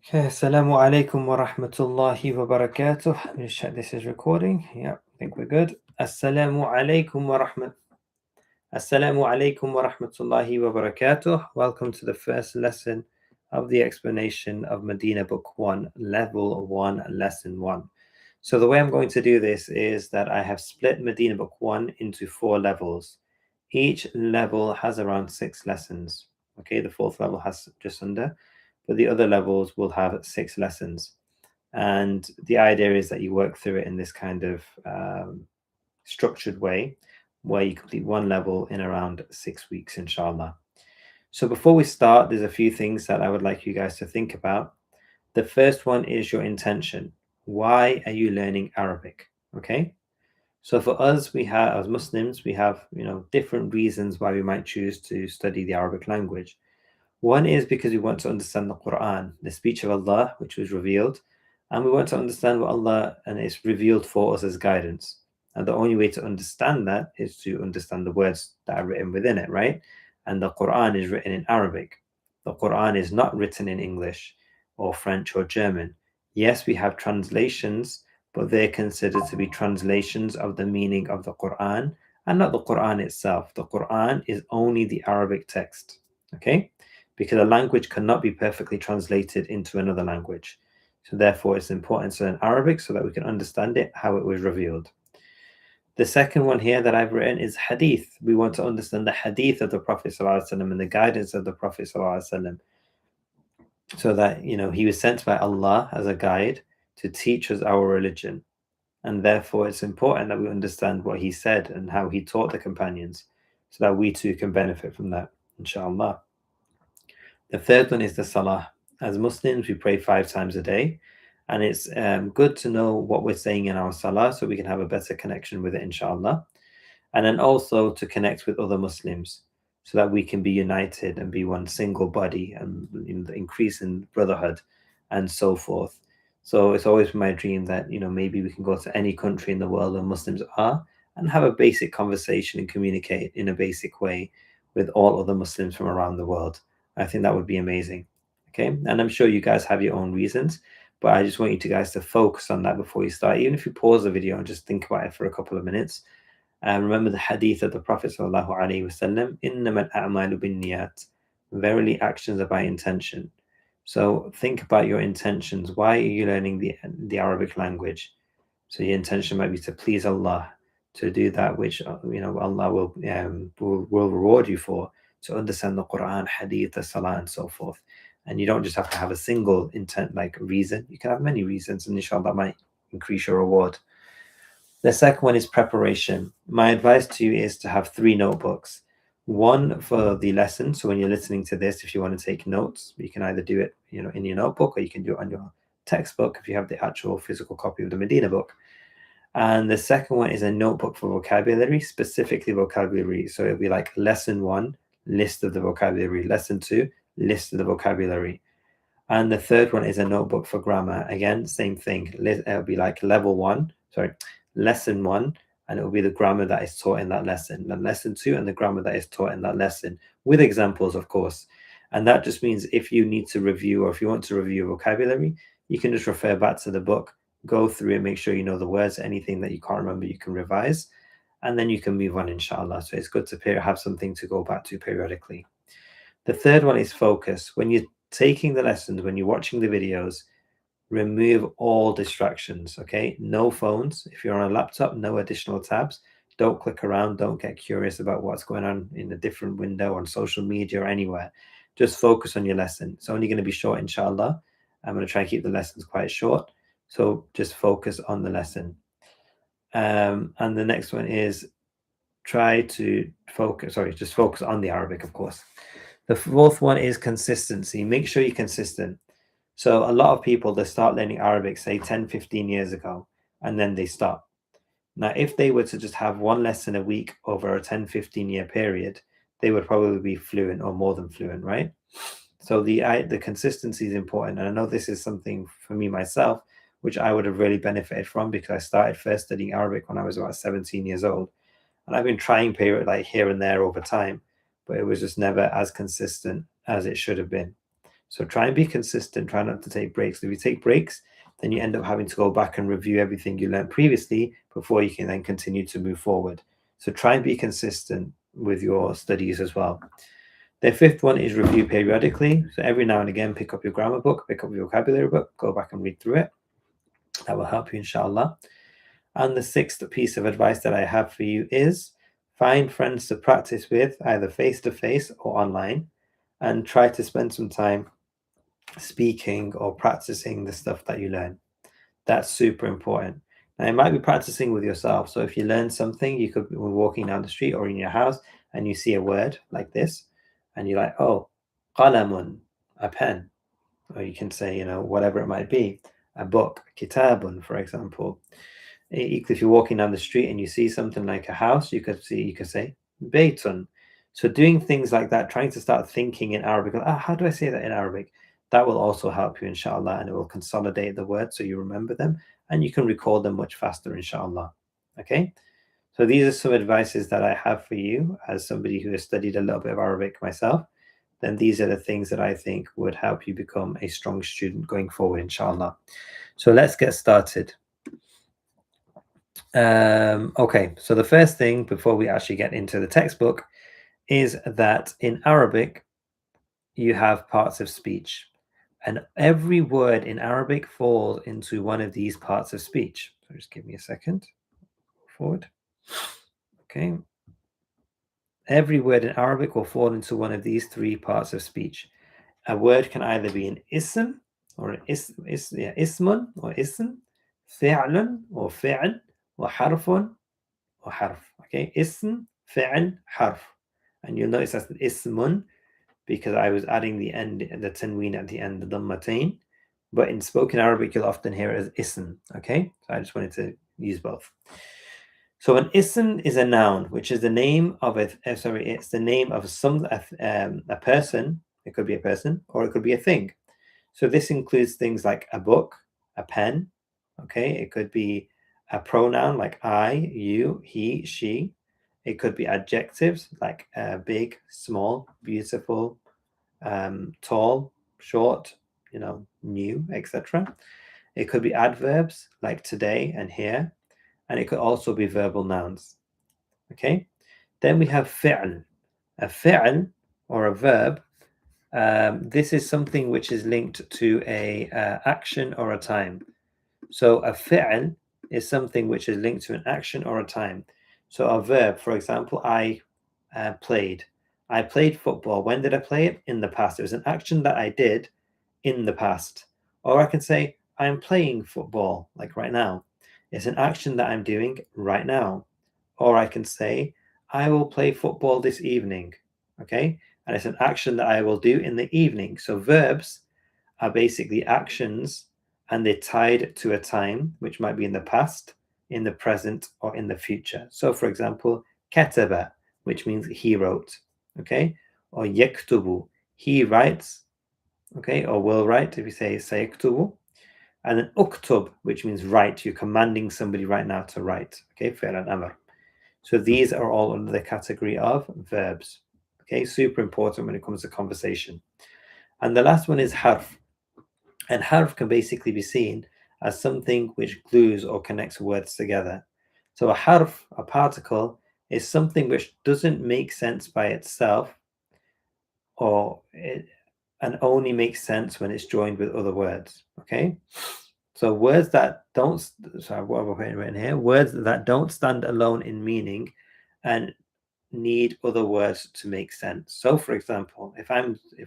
Okay, Assalamu alaikum wa rahmatullahi wa barakatuh. Let me just check this is recording. Yeah, I think we're good. Assalamu alaikum wa rahmatullahi wa barakatuh. Welcome to the first lesson of the explanation of Madinah Book 1, Level 1, Lesson 1. So the way I'm going to do this is that I have split Madinah Book 1 into 4 levels. Each level has around 6 lessons. Okay, the fourth level has just under, but the other levels will have 6 lessons. And the idea is that you work through it in this kind of structured way where you complete one level in around 6 weeks, inshallah. So before we start, there's a few things that I would like you guys to think about. The first one is your intention. Why are you learning Arabic? Okay. So for us, we have, as Muslims, we have, different reasons why we might choose to study the Arabic language. One is because we want to understand the Quran, the speech of Allah, which was revealed, and we want to understand what Allah and it's revealed for us as guidance. And the only way to understand that is to understand the words that are written within it, right? And the Quran is written in Arabic. The Quran is not written in English or French or German. Yes, we have translations, but they're considered to be translations of the meaning of the Quran and not the Quran itself. The Quran is only the Arabic text, okay? Because a language cannot be perfectly translated into another language. So therefore, it's important to learn Arabic so that we can understand it, how it was revealed. The second one here that I've written is hadith. We want to understand the hadith of the Prophet ﷺ and the guidance of the Prophet ﷺ, so that, he was sent by Allah as a guide to teach us our religion. And therefore, it's important that we understand what he said and how he taught the companions so that we too can benefit from that, inshallah. The third one is the salah. As Muslims, we pray 5 times a day. And it's good to know what we're saying in our salah so we can have a better connection with it, inshallah. And then also to connect with other Muslims so that we can be united and be one single body and increase in brotherhood and so forth. So it's always been my dream that, maybe we can go to any country in the world where Muslims are and have a basic conversation and communicate in a basic way with all other Muslims from around the world. I think that would be amazing. Okay. And I'm sure you guys have your own reasons, but I just want you guys to focus on that before you start. Even if you pause the video and just think about it for a couple of minutes. Remember the hadith of the Prophet sallallahu alaihi wasallam, "Innamal a'malu binniyat." Verily, actions are by intention. So think about your intentions. Why are you learning the Arabic language? So your intention might be to please Allah, to do that which Allah will reward you for, to understand the Quran, hadith, the salah, and so forth. And you don't just have to have a single intent like reason. You can have many reasons, and inshallah that might increase your reward. The second one is preparation. My advice to you is to have 3 notebooks. One for the lesson. So when you're listening to this, if you want to take notes, you can either do it, in your notebook, or you can do it on your textbook if you have the actual physical copy of the Medina book. And the second one is a notebook for vocabulary, specifically vocabulary. So it'll be like lesson 1, list of the vocabulary. Lesson 2, list of the vocabulary. And the third one is a notebook for grammar. Again, same thing. It'll be like lesson 1, and it will be the grammar that is taught in that lesson. And lesson 2 and the grammar that is taught in that lesson, with examples, of course. And that just means if you need to review, or if you want to review vocabulary, you can just refer back to the book, go through it, make sure you know the words. Anything that you can't remember, you can revise, and then you can move on, inshallah. So it's good to have something to go back to periodically. The third one is focus. When you're taking the lessons, when you're watching the videos, remove all distractions, okay? No phones. If you're on a laptop, no additional tabs. Don't click around. Don't get curious about what's going on in a different window on social media or anywhere. Just focus on your lesson. It's only going to be short, inshallah. I'm going to try and keep the lessons quite short. So just focus on the lesson. And the next one is just focus on the Arabic, of course. The fourth one is consistency. Make sure you're consistent. So a lot of people, they start learning Arabic, say 10, 15 years ago, and then they stop. Now, if they were to just have one lesson a week over a 10, 15-year period, they would probably be fluent or more than fluent, right? So the consistency is important. And I know this is something for me myself, which I would have really benefited from because I started first studying Arabic when I was about 17 years old. And I've been trying like here and there over time, but it was just never as consistent as it should have been. So try and be consistent, try not to take breaks. If you take breaks, then you end up having to go back and review everything you learned previously before you can then continue to move forward. So try and be consistent with your studies as well. The fifth one is review periodically. So every now and again, pick up your grammar book, pick up your vocabulary book, go back and read through it. That will help you, inshallah. And the sixth piece of advice that I have for you is find friends to practice with, either face-to-face or online, and try to spend some time speaking or practicing the stuff that you learn. That's super important. Now, it might be practicing with yourself. So if you learn something, you could be walking down the street or in your house and you see a word like this, and you're like, oh, qalamun, a pen. Or you can say, whatever it might be, a book, kitabun, for example. If you're walking down the street and you see something like a house, you could say baytun. So doing things like that, trying to start thinking in Arabic, how do I say that in Arabic? That will also help you, inshallah, and it will consolidate the words so you remember them and you can recall them much faster, inshallah. Okay, so these are some advices that I have for you as somebody who has studied a little bit of Arabic myself. Then these are the things that I think would help you become a strong student going forward, inshallah. So let's get started. Okay, so the first thing before we actually get into the textbook is that in Arabic, you have parts of speech. And every word in Arabic falls into one of these parts of speech. So just give me a second. Forward. Okay. Every word in Arabic will fall into one of these three parts of speech. A word can either be an ism or an ismun or ism, fi'lun or fi'l, or harfun or harf. Okay, ism, fi'l, harf. And you'll notice that's ismun because I was adding the tanween at the end, the dhammatain. But in spoken Arabic, you'll often hear it as ism. Okay, so I just wanted to use both. So an ism is a noun, which is the name of it's the name of a person. It could be a person or it could be a thing. So this includes things like a book, a pen. Okay, it could be a pronoun like I, you, he, she. It could be adjectives like big, small, beautiful, tall, short, new, etc. It could be adverbs like today and here, and it could also be verbal nouns. Okay, then we have fi'l. A fi'l or a verb. This is something which is linked to a action or a time. So a fi'l is something which is linked to an action or a time. So a verb, for example, I played. I played football. When did I play it? In the past. It was an action that I did in the past. Or I can say, I'm playing football, like right now. It's an action that I'm doing right now. Or I can say, I will play football this evening. Okay? And it's an action that I will do in the evening. So verbs are basically actions and they're tied to a time, which might be in the past, in the present, or in the future. So, for example, kataba, which means he wrote, okay? Or yaktubu, he writes, okay? Or will write, if you say sayaktubu. And then uktub, which means write, you're commanding somebody right now to write, okay? Fi'l amr. So these are all under the category of verbs, okay? Super important when it comes to conversation. And the last one is harf. And harf can basically be seen as something which glues or connects words together. So a harf, a particle, is something which doesn't make sense by itself, and only makes sense when it's joined with other words. Okay, so words that don't. Sorry, what have I written here? Words that don't stand alone in meaning, and need other words to make sense. So, for example, if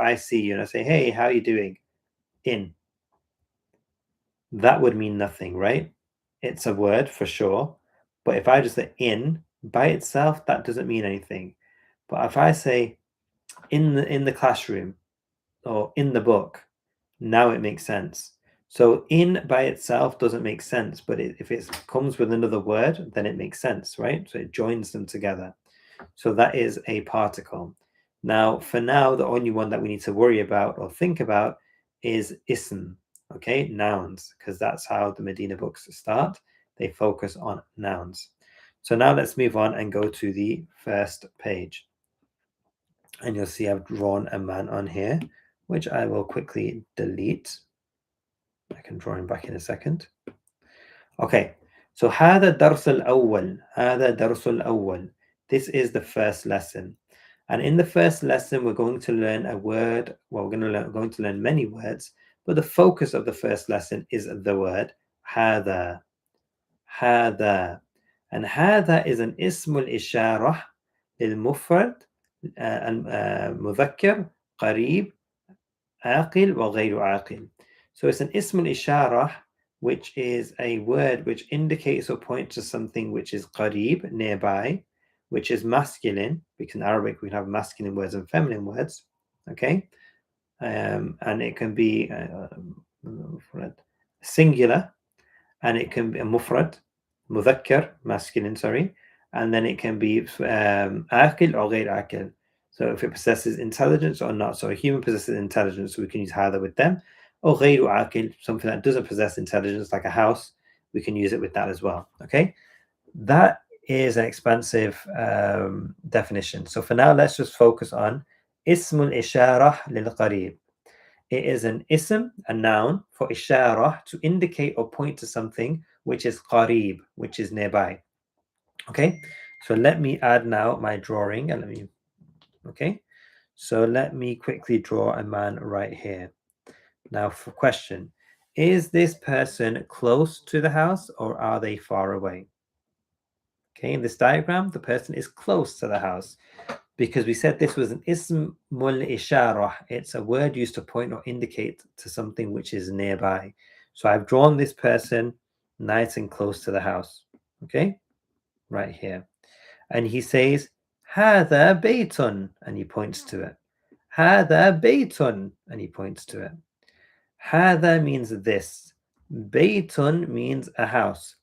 I see you and I say, "Hey, how are you doing?" In, that would mean nothing, right? It's a word for sure. But if I just say in by itself, that doesn't mean anything. But if I say in the classroom or in the book, now it makes sense. So in by itself doesn't make sense, but if it comes with another word, then it makes sense, right? So it joins them together. So that is a particle. Now, for now, the only one that we need to worry about or think about is ism, okay, nouns, because that's how the Medina books start. They focus on nouns. So now let's move on and go to the first page. And you'll see I've drawn a man on here. which I will quickly delete. I can draw him back in a second. Okay, so هذا الدرس الأول. هذا الدرس الأول. This is the first lesson. And in the first lesson, we're going to learn a word. Well, we're going to learn many words, but the focus of the first lesson is the word هذا. هذا. And هذا is an اسم الإشارة للمفرد المذكر قريب عاقل وغير عاقل. So it's an اسم الإشارة, which is a word which indicates or points to something which is قريب, nearby, which is masculine, because in Arabic we have masculine words and feminine words, okay? And it can be singular, and it can be a mufrad, مذكر, masculine, sorry, and then it can be عاقل or غير عاقل. So if it possesses intelligence or not. So a human possesses intelligence, so we can use هذا with them. Or غير عاقل, something that doesn't possess intelligence, like a house, we can use it with that as well. Okay, that is an expansive definition. So for now, let's just focus on اسم الإشارة للقريب. It is an ism, a noun, for ishara, to indicate or point to something which is qarib, which is nearby. Okay, so let me add now my drawing. And so let me quickly draw a man right here. Now for question, is this person close to the house or are they far away? Okay, in this diagram, the person is close to the house, because we said this was an ismul ishara. It's a word used to point or indicate to something which is nearby. So I've drawn this person nice and close to the house. Okay, right here. And he says, هذا بيت, and he points to it. هذا بيت, and he points to it. هذا means this. بيت means a house.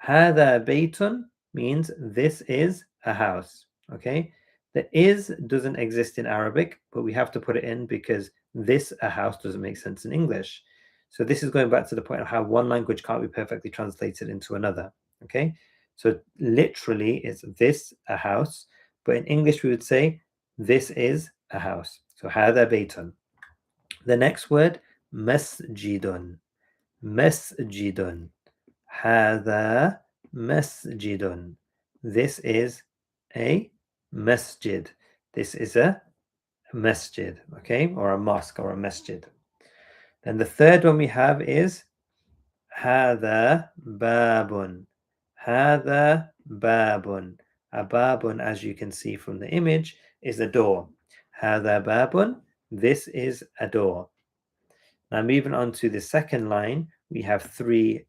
هذا بيت means this is a house. Okay, the is doesn't exist in Arabic, but we have to put it in because this a house doesn't make sense in English. So this is going back to the point of how one language can't be perfectly translated into another. Okay, so literally it's this a house, but in English we would say this is a house. So هذا بيت. The next word, مسجد. مسجد. هذا مسجد. This is a masjid. This is a masjid, okay, or a mosque or a masjid. Then the third one we have is هذا باب. هذا باب. A babun, as you can see from the image, is a door. هذا باب. This is a door. Now moving on to the second line, we have three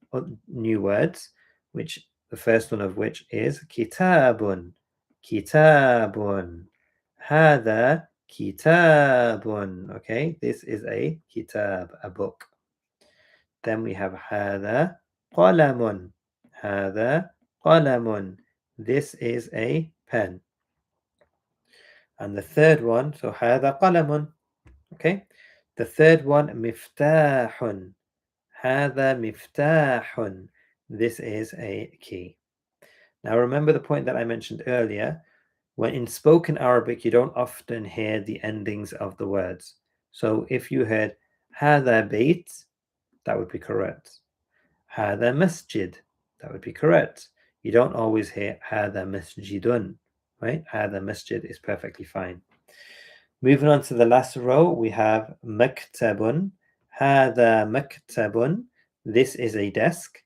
new words, which the first one of which is kitabun. Kitabun. هذا kitabun. Okay, this is a kitab, a book. Then we have هذا قلم. هذا قلم. This is a pen. And the third one, so هذا قلم. Okay, the third one, مفتاح. هذا مفتاح. This is a key. Now remember the point that I mentioned earlier. When in spoken Arabic, you don't often hear the endings of the words. So if you heard هذا بيت, that would be correct. هذا مسجد, that would be correct. You don't always hear هذا مسجد, right? هذا مسجد is perfectly fine. Moving on to the last row, we have مكتب. هذا مكتب. This is a desk.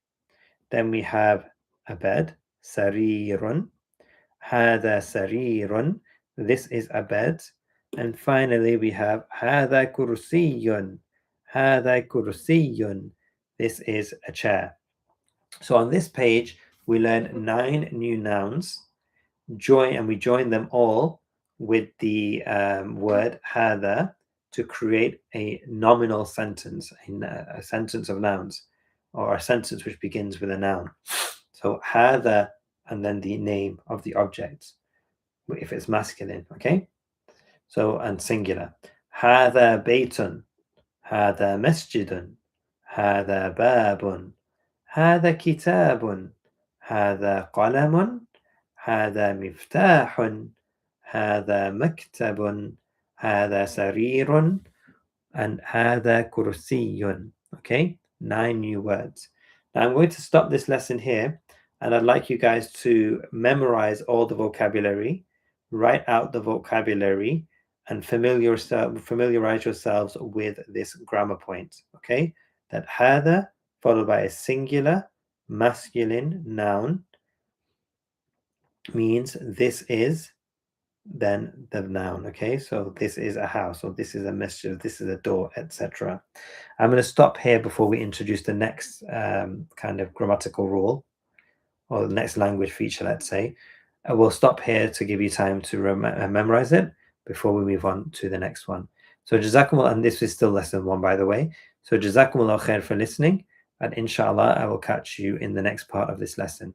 Then we have a bed. سرير. هذا سرير. This is a bed. And finally, we have هذا كرسي. هذا كرسي. This is a chair. So on this page, we learn 9 new nouns. We join them all with the word هذا to create a nominal sentence, a sentence of nouns, or a sentence which begins with a noun. So هذا and then the name of the object, if it's masculine, okay? So, and singular. هذا بيت. هذا مسجد. هذا باب. هذا كتاب. هذا قلم. هذا مفتاح. هذا مكتب. هذا سرير. and هذا كرسي. Okay, 9 new words. Now I'm going to stop this lesson here, and I'd like you guys to memorize all the vocabulary, write out the vocabulary, and familiarize yourselves with this grammar point. Okay, that هذا followed by a singular masculine noun means this is, then the noun. Okay, so this is a house, or this is a masjid, this is a door, etc. I'm going to stop here before we introduce the next kind of grammatical rule, or the next language feature, let's say. We'll stop here to give you time to memorize it before we move on to the next one. So jazakumullah, and this is still lesson 1, by the way. So jazakumullah khair for listening, and inshallah I will catch you in the next part of this lesson.